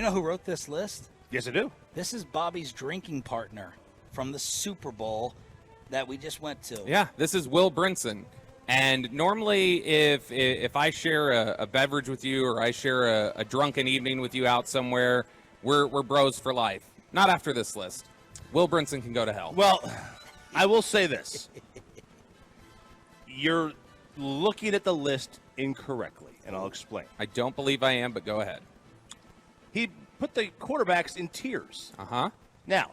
You know who wrote this list? Yes, I do. This is Bobby's drinking partner from the Super Bowl that we just went to. Yeah, this is Will Brinson. And normally if I share a beverage with you or I share a drunken evening with you out somewhere, we're bros for life. Not after this list. Will Brinson can go to hell. Well, I will say this. You're looking at the list incorrectly, and I'll explain. I don't believe I am, but go ahead. He put the quarterbacks in tiers. Uh-huh. Now,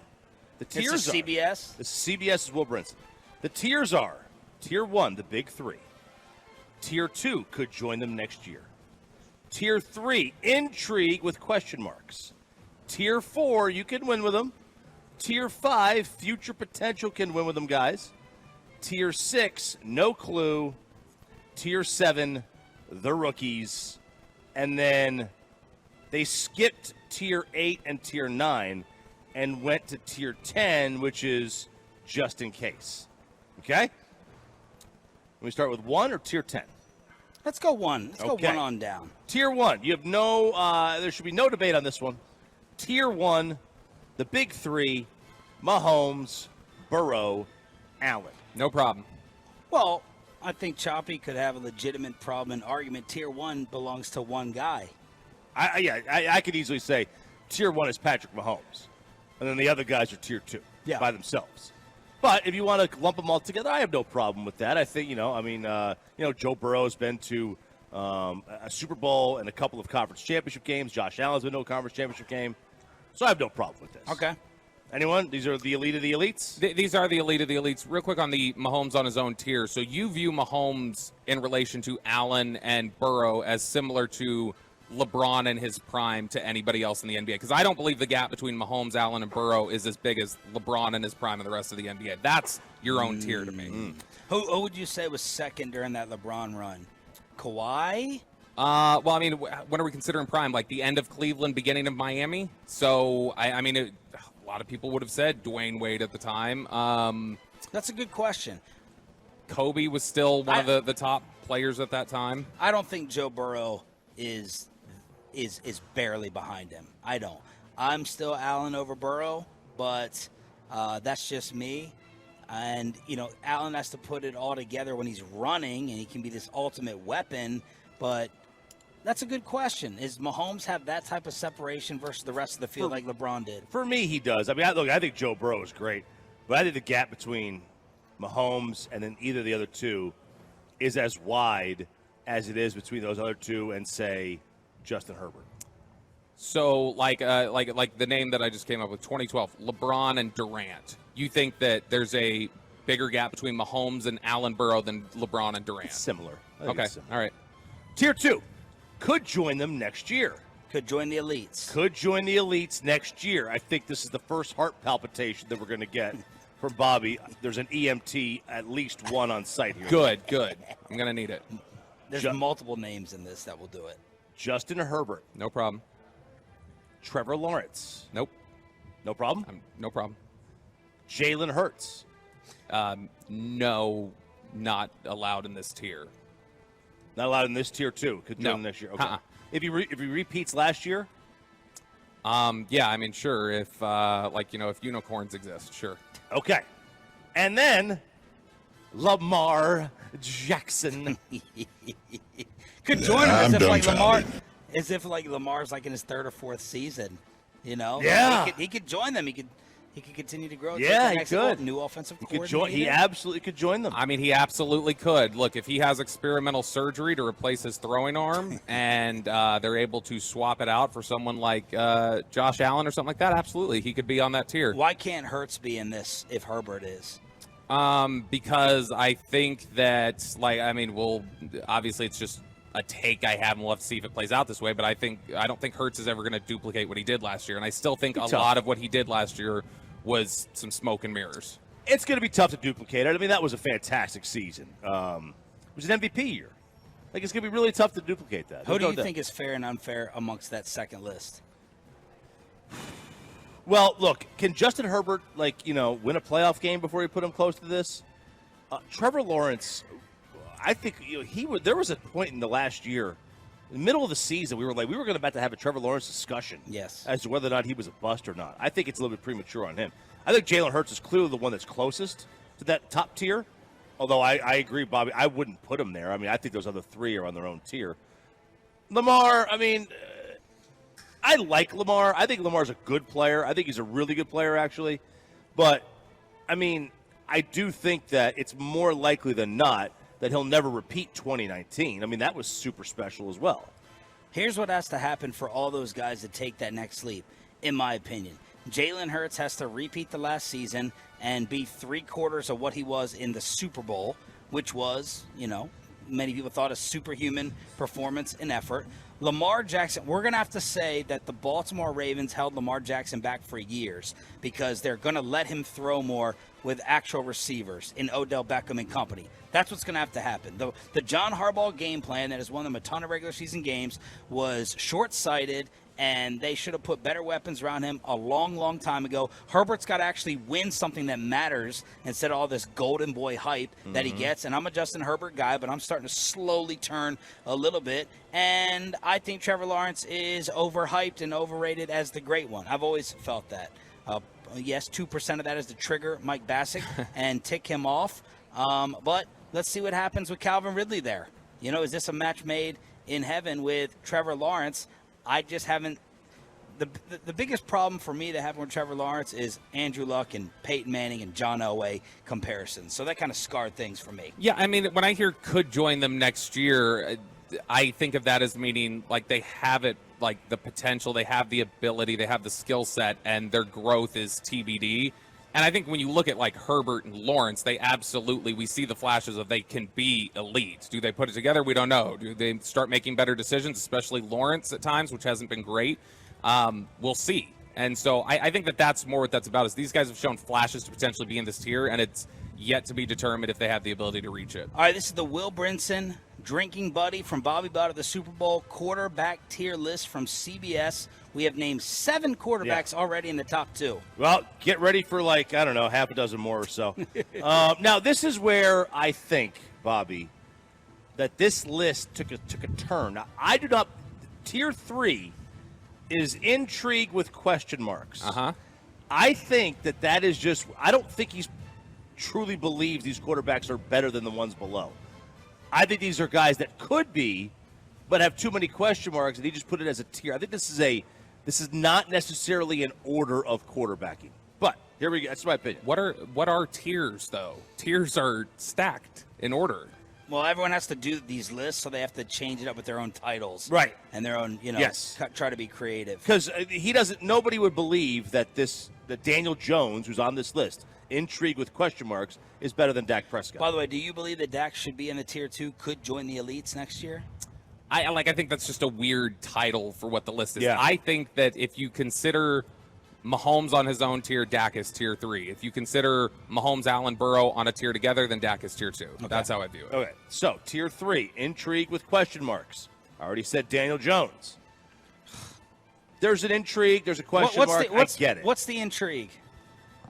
the tiers This is CBS? The CBS is Will Brinson. The tiers are Tier 1, the big three. Tier 2 could join them next year. Tier 3, intrigue with question marks. Tier 4, you can win with them. Tier 5, future potential can win with them, guys. Tier 6, no clue. Tier 7, the rookies. And then they skipped Tier 8 and Tier 9 and went to Tier 10, which is just in case. Okay? Let me start with 1 or Tier 10? Let's go 1. Let's Okay. go 1 on down. Tier 1, you have no, there should be no debate on this one. Tier 1, the big three, Mahomes, Burrow, Allen. No problem. Well, I think Choppy could have a legitimate problem and argument. Tier 1 belongs to one guy. I could easily say Tier 1 is Patrick Mahomes, and then the other guys are Tier 2 by themselves. But if you want to lump them all together, I have no problem with that. I think, Joe Burrow's been to a Super Bowl and a couple of conference championship games. Josh Allen's been to a conference championship game. So I have no problem with this. Okay. Anyone? These are the elite of the elites? These are the elite of the elites. Real quick on the Mahomes on his own tier. So you view Mahomes in relation to Allen and Burrow as similar to LeBron in his prime to anybody else in the NBA? Because I don't believe the gap between Mahomes, Allen, and Burrow is as big as LeBron in his prime and the rest of the NBA. That's your own tier to me. Who would you say was second during that LeBron run? Kawhi? Well, I mean, when are we considering prime? Like the end of Cleveland, beginning of Miami? So, a lot of people would have said Dwayne Wade at the time. That's a good question. Kobe was still one of the top players at that time. I don't think Joe Burrow is barely behind him. I don't. I'm still Allen over Burrow, but that's just me. And, Allen has to put it all together when he's running, and he can be this ultimate weapon. But that's a good question. Is Mahomes have that type of separation versus the rest of the field like LeBron did? For me, he does. I mean, I think Joe Burrow is great. But I think the gap between Mahomes and then either of the other two is as wide as it is between those other two and, say, Justin Herbert. So, like the name that I just came up with, 2012, LeBron and Durant. You think that there's a bigger gap between Mahomes and Allen Burrow than LeBron and Durant? It's similar. Okay, all right. Tier 2 could join them next year. Could join the elites. Could join the elites next year. I think this is the first heart palpitation that we're going to get from Bobby. There's an EMT, at least one on site here. Good. I'm going to need it. There's multiple names in this that will do it. Justin Herbert. No problem. Trevor Lawrence. Nope. No problem? No problem. Jalen Hurts. No, not allowed in this tier. Not allowed in this tier, too. Could join next year. Okay. If he repeats last year? Yeah, I mean, sure. If, if unicorns exist, sure. Okay. And then Lamar Jackson. Could join him as if Lamar's like in his third or fourth season. Yeah. He could join them. He could continue to grow. Yeah, he could. New offensive coordinator. He absolutely could join them. I mean, he absolutely could. Look, if he has experimental surgery to replace his throwing arm and they're able to swap it out for someone like Josh Allen or something like that, absolutely, he could be on that tier. Why can't Hurts be in this if Herbert is? Because I think that, obviously it's just a take I have, and we'll have to see if it plays out this way, but I don't think Hurts is ever going to duplicate what he did last year, and I still think a lot of what he did last year was some smoke and mirrors. It's going to be tough to duplicate it. I mean, that was a fantastic season. It was an MVP year. It's going to be really tough to duplicate that. Who do you think is fair and unfair amongst that second list? Well, look, can Justin Herbert, win a playoff game before you put him close to this? Trevor Lawrence, I think there was a point in the last year In the middle of the season, we were about to have a Trevor Lawrence discussion. Yes. As to whether or not he was a bust or not. I think it's a little bit premature on him. I think Jalen Hurts is clearly the one that's closest to that top tier. Although I agree, Bobby, I wouldn't put him there. I mean, I think those other three are on their own tier. Lamar, I mean, I like Lamar. I think Lamar's a good player. I think he's a really good player, actually. But, I mean, I do think that it's more likely than not that he'll never repeat 2019. I mean, that was super special as well. Here's what has to happen for all those guys to take that next leap, in my opinion. Jalen Hurts has to repeat the last season and be 3/4 of what he was in the Super Bowl, which was, many people thought a superhuman performance and effort. Lamar Jackson, we're going to have to say that the Baltimore Ravens held Lamar Jackson back for years because they're going to let him throw more with actual receivers in Odell Beckham and company. That's what's going to have to happen. The John Harbaugh game plan that has won them a ton of regular season games was short-sighted, and they should have put better weapons around him a long, long time ago. Herbert's got to actually win something that matters instead of all this golden boy hype that he gets. And I'm a Justin Herbert guy, but I'm starting to slowly turn a little bit. And I think Trevor Lawrence is overhyped and overrated as the great one. I've always felt that. Yes, 2% of that is to trigger Mike Bassick and tick him off. But let's see what happens with Calvin Ridley there. Is this a match made in heaven with Trevor Lawrence? I just haven't. The biggest problem for me that happened with Trevor Lawrence is Andrew Luck and Peyton Manning and John Elway comparisons. So that kind of scarred things for me. Yeah, I mean, when I hear could join them next year, I think of that as meaning like they have it, like the potential, they have the ability, they have the skill set, and their growth is TBD. And I think when you look at like Herbert and Lawrence, we see the flashes of they can be elite. Do they put it together? We don't know. Do they start making better decisions, especially Lawrence at times, which hasn't been great? We'll see. And so I think that's more what that's about, is these guys have shown flashes to potentially be in this tier, and it's yet to be determined if they have the ability to reach it. All right, this is the Will Brinson drinking buddy from Bobby Bott of the Super Bowl quarterback tier list from CBS. We have named 7 quarterbacks already in the top 2. Well, get ready for half a dozen more or so. Now, this is where I think, Bobby, that this list took a turn. Now, I do not. Tier 3 is intrigue with question marks. I think that is just. I don't think he's truly believes these quarterbacks are better than the ones below. I think these are guys that could be, but have too many question marks, and he just put it as a tier. I think this is not necessarily an order of quarterbacking. But here we go. That's my opinion. What are tiers though? Tiers are stacked in order. Well, everyone has to do these lists, so they have to change it up with their own titles, right? And their own, try to be creative. Because he doesn't. Nobody would believe that Daniel Jones, who's on this list, intrigued with question marks, is better than Dak Prescott. By the way, do you believe that Dak should be in the tier 2, could join the elites next year? I think that's just a weird title for what the list is. Yeah. I think that if you consider Mahomes on his own tier, Dak is tier 3. If you consider Mahomes, Allen, Burrow on a tier together, then Dak is tier 2. Okay. That's how I view it. Okay, so tier 3, intrigue with question marks. I already said Daniel Jones. There's an intrigue. There's a question mark. I get it. What's the intrigue?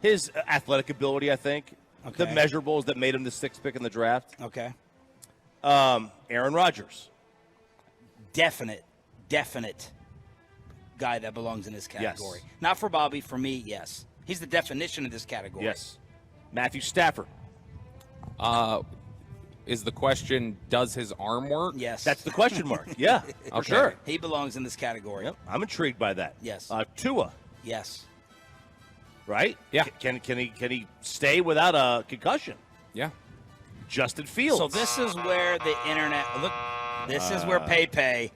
His athletic ability, I think. Okay. The measurables that made him the 6th pick in the draft. Okay. Aaron Rodgers. Definite guy that belongs in this category. Yes. Not for Bobby, for me, yes. He's the definition of this category. Yes. Matthew Stafford. Is the question, does his arm work? Yes. That's the question mark. Yeah, for Okay. sure. He belongs in this category. Yep. I'm intrigued by that. Yes. Tua. Yes. Right? Yeah. Can he stay without a concussion? Yeah. Justin Fields. So this is where the internet look. This is where Pepe.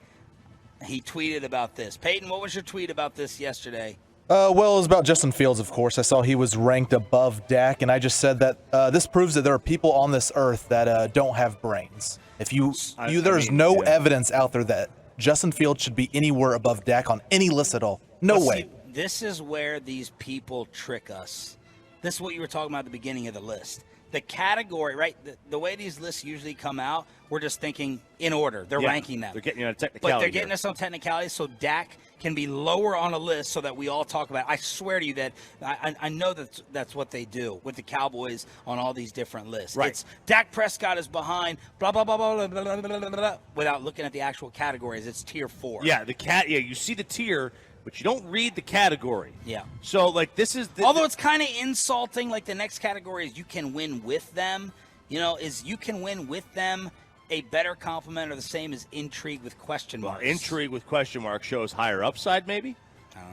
He tweeted about this. Peyton, what was your tweet about this yesterday? Well, it was about Justin Fields, of course. I saw he was ranked above Dak, and I just said that this proves that there are people on this earth that don't have brains. There's no evidence out there that Justin Fields should be anywhere above Dak on any list at all. No way. See, this is where these people trick us. This is what you were talking about at the beginning of the list. The category, right? The way these lists usually come out, we're just thinking in order. They're ranking them. They're getting you on a But technicality. they're getting us on technicalities so Dak can be lower on a list so that we all talk about it. I swear to you that I know that's what they do with the Cowboys on all these different lists. Right. It's Dak Prescott is behind, blah, blah, blah, blah, blah, blah, blah, blah, blah, without looking at the actual categories. It's tier 4. Yeah, you see the tier, but you don't read the category. Yeah. So, like, this is... Although it's kind of insulting, like the next category is you can win with them. Is you can win with them a better compliment or the same as intrigue with question marks? Well, intrigue with question marks shows higher upside, maybe?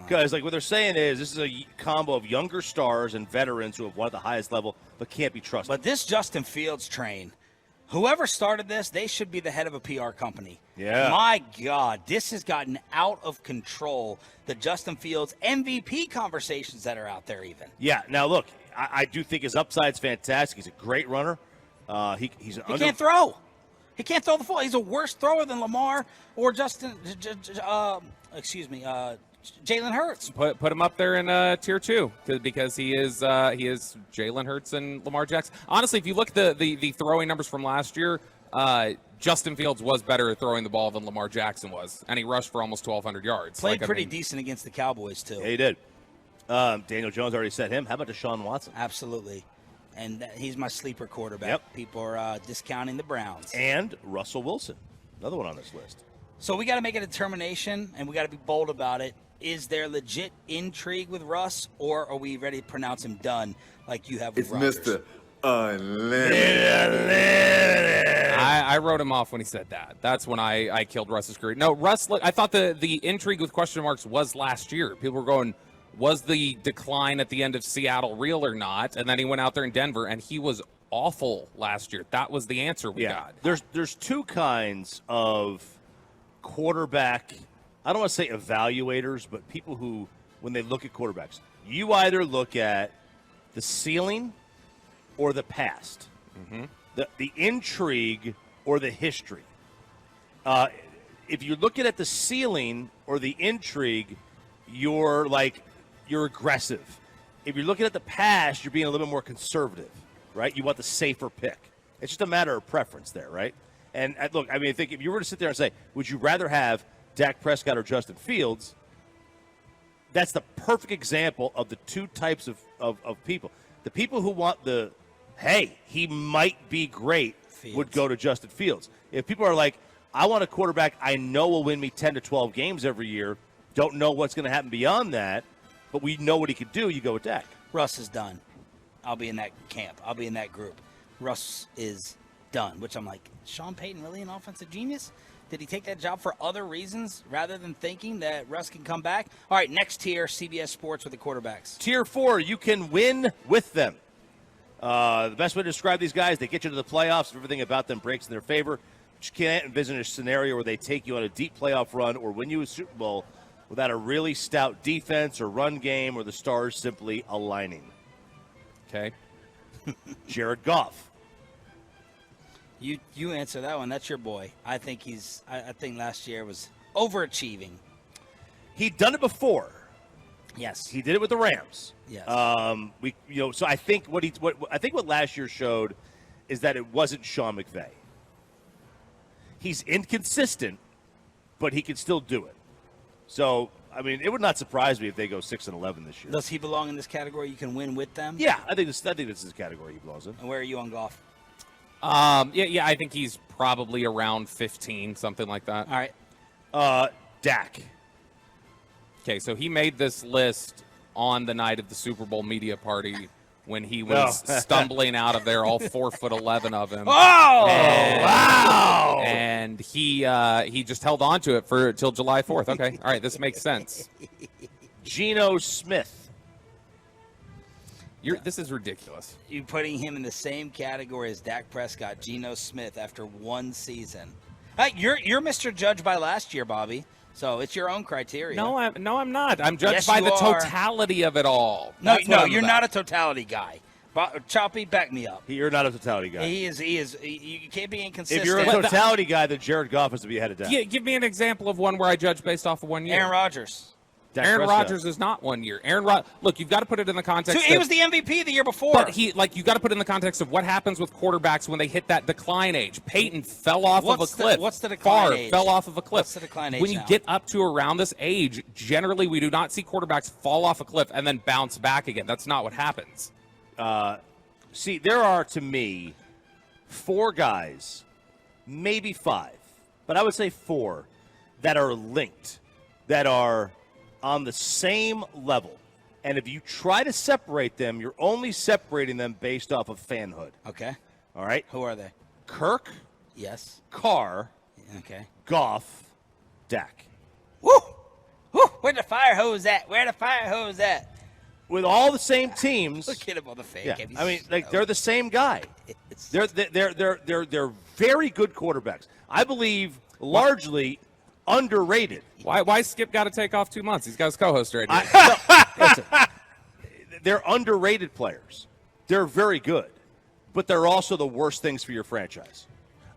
Because, like, what they're saying is this is a combo of younger stars and veterans who have won at the highest level but can't be trusted. But this Justin Fields train, whoever started this, they should be the head of a PR company. Yeah. My God, this has gotten out of control. The Justin Fields MVP conversations that are out there even. Yeah. Now, look, I do think his upside's fantastic. He's a great runner. He can't throw. He can't throw the ball. He's a worse thrower than Lamar or Jalen Hurts. Put him up there in tier 2 because he is Jalen Hurts and Lamar Jackson. Honestly, if you look at the throwing numbers from last year, Justin Fields was better at throwing the ball than Lamar Jackson was, and he rushed for almost 1,200 yards. Played pretty decent against the Cowboys too. Yeah, he did. Daniel Jones already said him. How about Deshaun Watson? Absolutely. And he's my sleeper quarterback. Yep. People are discounting the Browns. And Russell Wilson, another one on this list. So we got to make a determination, and we got to be bold about it. Is there legit intrigue with Russ, or are we ready to pronounce him done like you have with Rodgers? It's Mr. Unlimited. I wrote him off when he said that. That's when I killed Russ's career. No, Russ, look, I thought the intrigue with question marks was last year. People were going, was the decline at the end of Seattle real or not? And then he went out there in Denver, and he was awful last year. That was the answer we got. There's two kinds of quarterback, I don't want to say evaluators, but people who, when they look at quarterbacks, you either look at the ceiling or the past, the intrigue or the history. If you're looking at the ceiling or the intrigue, you're aggressive. If you're looking at the past, you're being a little bit more conservative, right? You want the safer pick. It's just a matter of preference there, right? And look, I mean, I think if you were to sit there and say, would you rather have Dak Prescott or Justin Fields, that's the perfect example of the two types of people. The people who want hey, he might be great, would go to Justin Fields. If people are like, I want a quarterback I know will win me 10 to 12 games every year, don't know what's going to happen beyond that, but we know what he could do, you go with Dak. Russ is done. I'll be in that camp. I'll be in that group. Russ is done, which I'm like, Sean Payton really an offensive genius? Did he take that job for other reasons rather than thinking that Russ can come back? All right, next tier, CBS Sports with the quarterbacks. Tier 4, you can win with them. The best way to describe these guys, they get you to the playoffs. Everything about them breaks in their favor. But you can't envision a scenario where they take you on a deep playoff run or win you a Super Bowl without a really stout defense or run game or the stars simply aligning. Okay. Jared Goff. You answer that one. That's your boy. I think I think last year was overachieving. He'd done it before. Yes. He did it with the Rams. Yes. So I think what last year showed is that it wasn't Sean McVay. He's inconsistent, but he can still do it. So, I mean, it would not surprise me if they go 6-11 this year. Does he belong in this category? You can win with them? Yeah, I think this is the category he belongs in. And where are you on Goff? Yeah, I think he's probably around 15, something like that. All right. Dak. Okay, so he made this list on the night of the Super Bowl media party when he was stumbling out of there, all 4'11" of him. Oh! Wow! And he just held on to it till July 4th. Okay, all right, this makes sense. Geno Smith. This is ridiculous. You're putting him in the same category as Dak Prescott, Geno Smith, after one season. You're Mr. Judge by last year, Bobby. So it's your own criteria. No, I'm not. I'm judged Yes, by you the are. totality of it all. No, That's what I'm you're about. not a totality guy. Choppy, back me up. You're not a totality guy. He is. You can't be inconsistent. If you're a totality guy, then Jared Goff has to be ahead of Dak. Give me an example of one where I judge based off of 1 year. Aaron Rodgers. Aaron Rodgers is not 1 year. Look, you've got to put it in the context. So he was the MVP the year before. But you got to put it in the context of what happens with quarterbacks when they hit that decline age. Peyton fell off of a cliff. What's the decline Favre age? fell off of a cliff. What's the decline age When you now? get up to around this age, generally we do not see quarterbacks fall off a cliff and then bounce back again. That's not what happens. See, there are, to me, 4 guys, maybe 5, but I would say 4 that are linked, that are on the same level. And if you try to separate them, you're only separating them based off of fanhood. Okay. All right? Who are they? Kirk, Yes. Carr, Okay. Goff, Dak. Woo! Woo! Where the fire hose at? Where the fire hose at? With all the same teams. Look at him on the fake. Yeah, I mean, like they're the same guy. It's- They're very good quarterbacks. I believe largely underrated. Why Skip got to take off 2 months? He's got his co-host right here. Listen, they're underrated players. They're very good, but they're also the worst things for your franchise.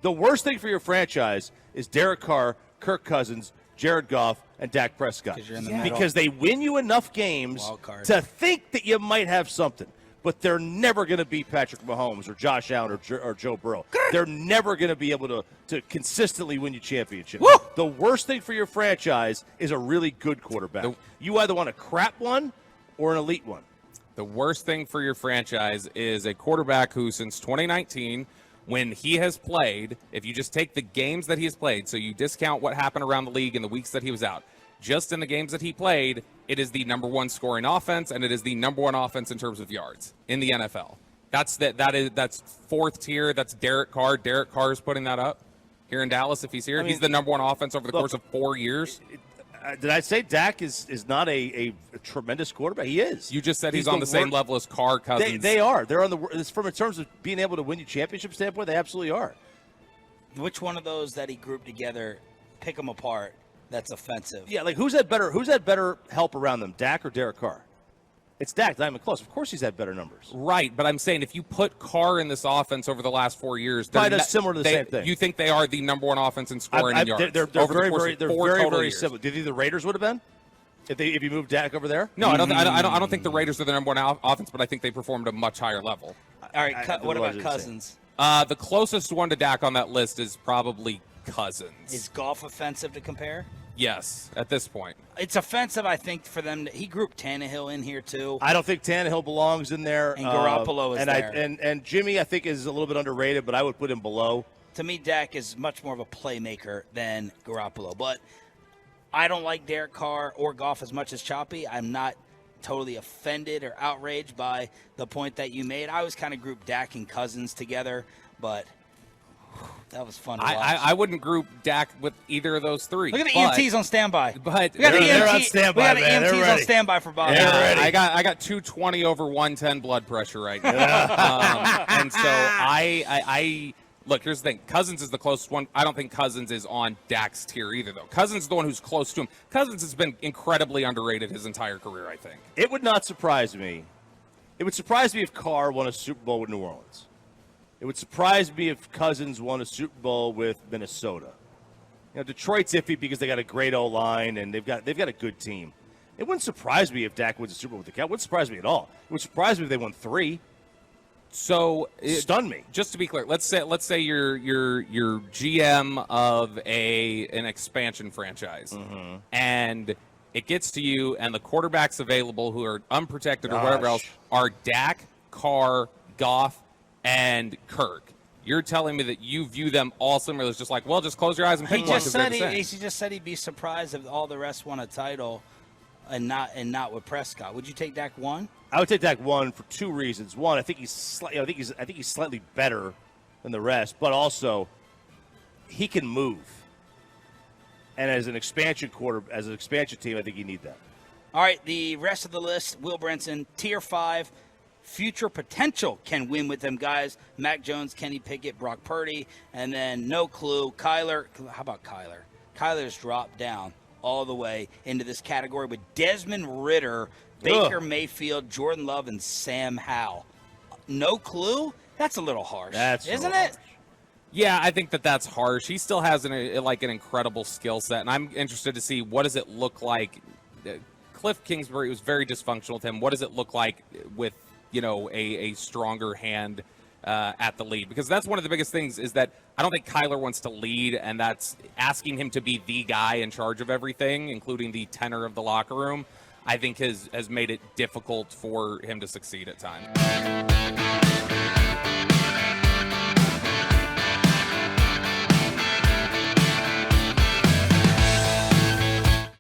The worst thing for your franchise is Derek Carr, Kirk Cousins, Jared Goff, and Dak Prescott. 'Cause you're in the middle. Because they win you enough games Wild card. to think that you might have something. But they're never going to beat Patrick Mahomes or Josh Allen or Joe Burrow. They're never going to be able to consistently win you championships. Woo! The worst thing for your franchise is a really good quarterback. You either want a crap one or an elite one. The worst thing for your franchise is a quarterback who, since 2019, when he has played, if you just take the games that he has played, so you discount what happened around the league in the weeks that he was out, just in the games that he played, it is the number 1 scoring offense, and it is the number 1 offense in terms of yards in the NFL. That's 4th tier. That's Derek Carr. Derek Carr is putting that up here in Dallas if he's here. I mean, he's the number 1 offense over the course of 4 years. Did I say Dak is not a tremendous quarterback? He is. You just said he's on the same level as Carr, Cousins. They are. They're on the from in terms of being able to win you championship standpoint. They absolutely are. Which one of those that he grouped together, pick them apart, that's offensive? Yeah, like who's had better help around them, Dak or Derek Carr? It's Dak, not even close. Of course he's had better numbers. Right, but I'm saying if you put Carr in this offense over the last 4 years, Probably does similar to the same thing. You think they are the number 1 offense in scoring and yards? They're over very, the course very, of they're 4 very, total very years. similar. Do you think the Raiders would have been if you moved Dak over there? No, I don't think the Raiders are the number 1 offense, but I think they performed at a much higher level. All right, what about Cousins? The closest one to Dak on that list is probably Cousins. Is Goff offensive to compare? Yes, at this point. It's offensive, I think, for them. He grouped Tannehill in here, too. I don't think Tannehill belongs in there. And Garoppolo is there. And Jimmy, I think, is a little bit underrated, but I would put him below. To me, Dak is much more of a playmaker than Garoppolo. But I don't like Derek Carr or Goff as much as Choppy. I'm not totally offended or outraged by the point that you made. I always kind of grouped Dak and Cousins together, but that was fun to watch. I wouldn't group Dak with either of those 3. Look at the EMTs on standby. But we got they're on standby, we got the man. They're EMTs on ready. standby for Bob. Yeah, I got 220 over 110 blood pressure right now. And so I look, here's the thing. Cousins is the closest one. I don't think Cousins is on Dak's tier either, though. Cousins is the one who's close to him. Cousins has been incredibly underrated his entire career, I think. It would not surprise me. It would surprise me if Carr won a Super Bowl with New Orleans. It would surprise me if Cousins won a Super Bowl with Minnesota. You know, Detroit's iffy because they got a great O-line and they've got a good team. It wouldn't surprise me if Dak wins a Super Bowl with the Cowboys. It wouldn't surprise me at all. It would surprise me if they won 3. So Stun me. Just to be clear, let's say you're GM of an expansion franchise, and it gets to you, and the quarterbacks available who are unprotected or whatever else are Dak, Carr, Goff, and Kirk. You're telling me that you view them all similar. It's just like, well, just close your eyes and pick He one. just said he just said he'd be surprised if all the rest won a title, and not with Prescott. Would you take Dak 1? I would take Dak 1 for 2 reasons. One, I think he's slightly better than the rest, but also he can move. And as an expansion team, I think you need that. All right, the rest of the list: Will Brinson, tier 5. Future potential can win with them guys: Mac Jones, Kenny Pickett, Brock Purdy, and then no clue. Kyler. How about Kyler? Kyler's dropped down all the way into this category with Desmond Ridder, Baker Mayfield, Jordan Love, and Sam Howell. No clue? That's a little harsh, isn't it? Yeah, I think that's harsh. He still has an incredible skill set, and I'm interested to see what does it look like Cliff Kingsbury was very dysfunctional with him. What does it look like with, a stronger hand at the lead? Because that's one of the biggest things is that I don't think Kyler wants to lead, and that's asking him to be the guy in charge of everything, including the tenor of the locker room, I think has made it difficult for him to succeed at times.